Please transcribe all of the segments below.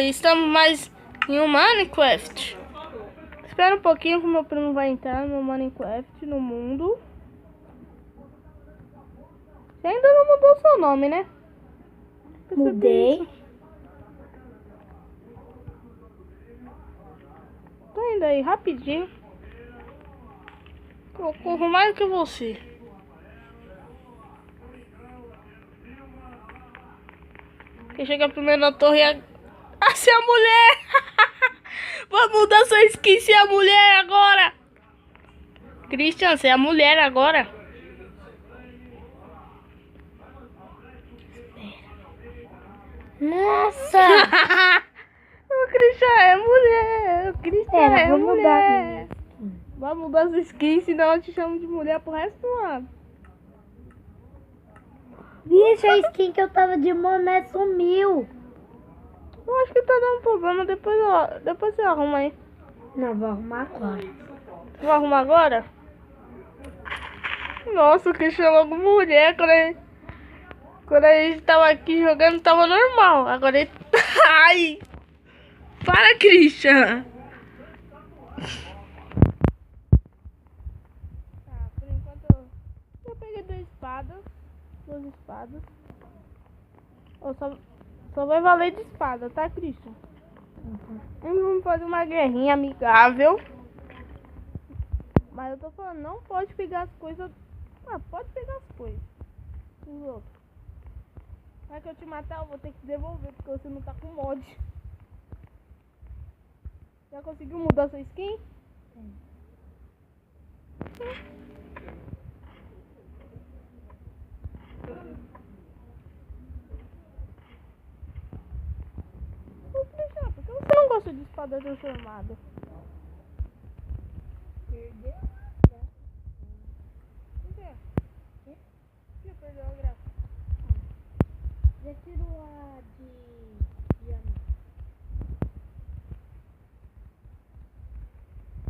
estamos mais em um Minecraft. Espera um pouquinho que o meu primo vai entrar no Minecraft, no mundo. Você ainda não mudou seu nome, né? Mudei. Tô indo aí rapidinho. Eu corro mais que você. Quem chega primeiro na torre é... Ah, se a mulher! Vou mudar sua skin, se a mulher agora! Christian, você é a mulher agora. Nossa! O Christian é mulher. O Christian é vou mudar mulher. mesmo. Vai mudar sua skin, senão eu te chamo de mulher pro resto do ano. Vixe, a skin que eu tava de boné sumiu. Eu acho que tá dando problema, depois você arruma aí. Não, vou arrumar agora. Você vai arrumar agora? Nossa, o Christian é logo mulher. Quando a gente tava aqui jogando, tava normal. Agora ele... Ai! Para, Christian! Tá, por enquanto eu peguei duas espadas. Só vai valer de espada, tá, Christian? Vamos fazer uma guerrinha amigável. Mas eu tô falando, não pode pegar as coisas. Ah, pode pegar as coisas dos outros. Vai que eu te matar, eu vou ter que devolver, porque você não tá com mod. Já conseguiu mudar sua skin? Ô, Christian, por que você não gosta de espada transformada? Perdeu? Por quê? Por que perdeu a graça? Já tirou a de diamante.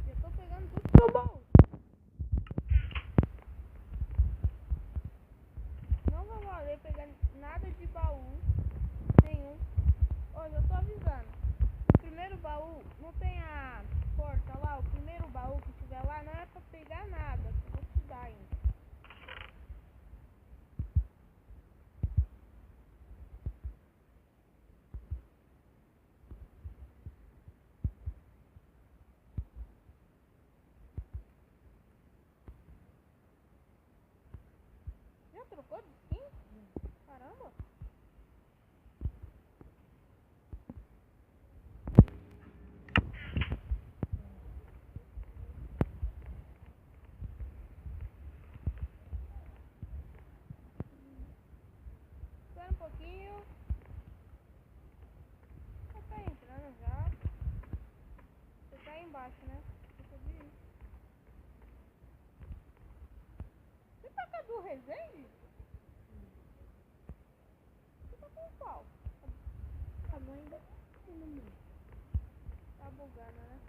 Eu tô pegando tudo do seu baú. Não vai valer pegar nada de baú nenhum. Olha, eu tô avisando. O primeiro baú, não tem a porta lá? O primeiro baú que tiver lá não é pra pegar nada. Eu vou te dar ainda. Já trocou de skin? Caramba. Espera um pouquinho. Já tá entrando já. Você tá aí embaixo, né? Eu sabia isso. Você tá com a do Resende? Você tá com qual? A mãe ainda tá no meio. Tá bugando, né?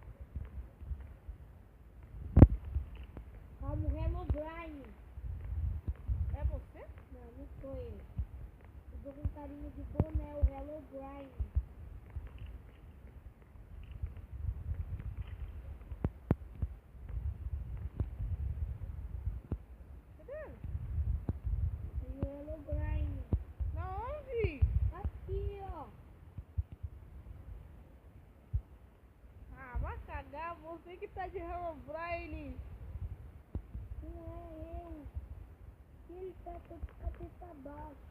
Como Herobrine. É você? Não, não sou eu. Eu tô com carinha de boné, o Herobrine. Cadê? Tem o Herobrine. Na onde? Aqui, ó. Ah, vai cagar, você que tá de Herobrine. Não é eu. Ele tá com a cabeça baixa.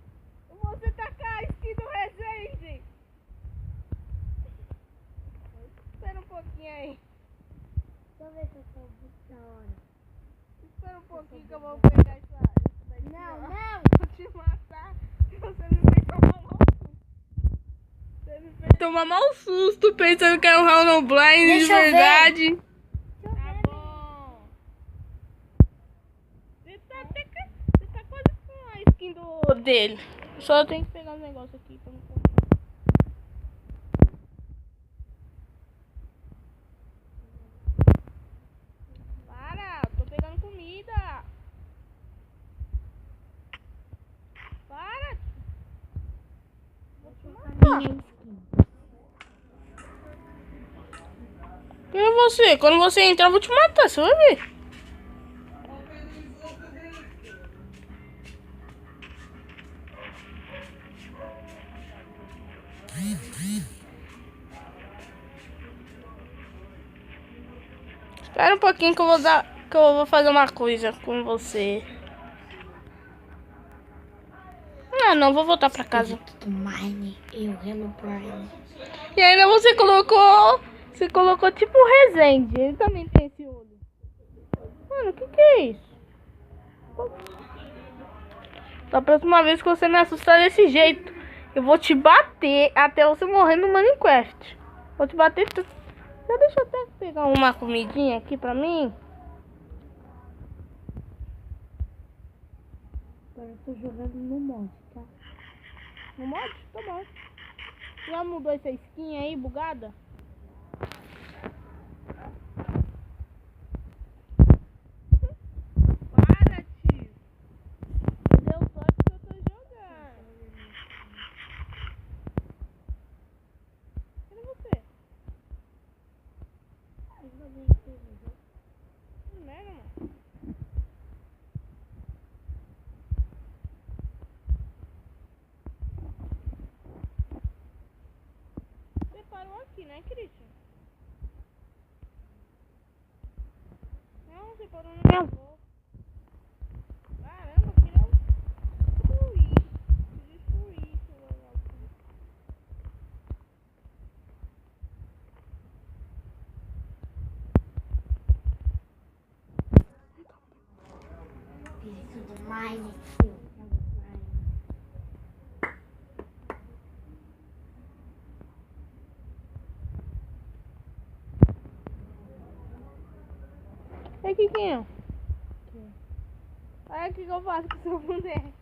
Você tá com a skin do Resende. Espera um pouquinho aí. Deixa eu ver se eu sou muito da hora. Espera um pouquinho que eu vou pegar isso daqui. Não, ó. não. Vou te matar. Você me fez tomar mau susto. Você me fez tomar mau susto pensando que é um Herobrine de Deixa eu ver. verdade. Deixa eu Tá ver. bom. Você tá quase com a skin dele. Só tem que pegar um negócio aqui pra não comer. Para, eu tô pegando comida. Para. Vou te matar. Minha skin. E você? Quando você entrar, eu vou te matar, você vai ver. Espera um pouquinho que eu vou fazer uma coisa com você. Ah, não, vou voltar pra casa. Do Mine, eu Hello Brian. E ainda você colocou tipo Resende. Ele também tem esse olho. Mano, o que é isso? Da próxima vez que você me assustar desse jeito, eu vou te bater até você morrer no Minecraft. Vou te bater tudo. Já deixa eu até pegar uma comidinha aqui pra mim. Agora eu tô jogando no mod, tá? No mod? Tá bom. Já mudou essa skin aí, bugada? Para, tio. Entendeu? Só que eu tô jogando. Cadê você? Que merda, mano. Você parou aqui, né, Christian? Não, você parou na minha volta. Caramba, eu queria destruir isso logo aqui. Espírito do Mine, eu Hello Brian. Ei, Kikinho. Olha o que eu faço com o seu boneco.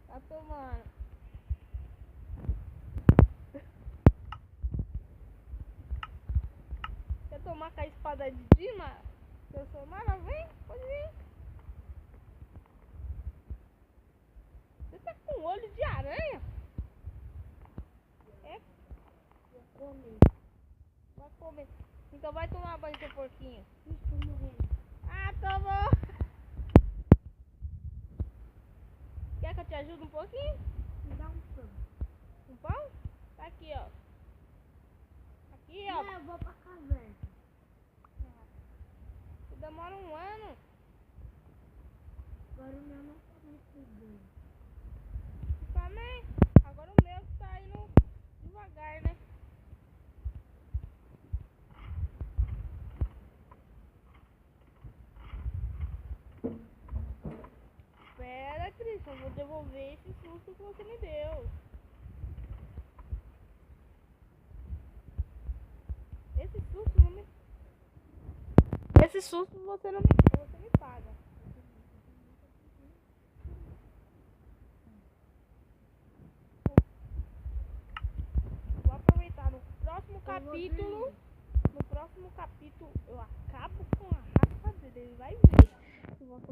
Tá tomando. Quer tomar com a espada de Dima? Eu sou Mara, vem, pode vir. Você tá com olho de aranha? É? Vou comer. Vai comer. Então vai tomar banho, seu porquinho. Estou morrendo. Ah, tá bom. Quer que eu te ajude um pouquinho? Me dá um pão. Um pão? Tá aqui, ó. Aqui, ó. Não, eu vou pra caverna. Você demora um ano. Agora o meu não tá mais cuidando. Também. Agora o meu tá indo devagar, né? Espera, Cristian, eu vou devolver esse susto que você me deu. Esse susto não me... Esse susto você não me deu, você me paga. Vou aproveitar no próximo capítulo. No próximo capítulo eu acabo com a raça dele. Ele vai ver. Se você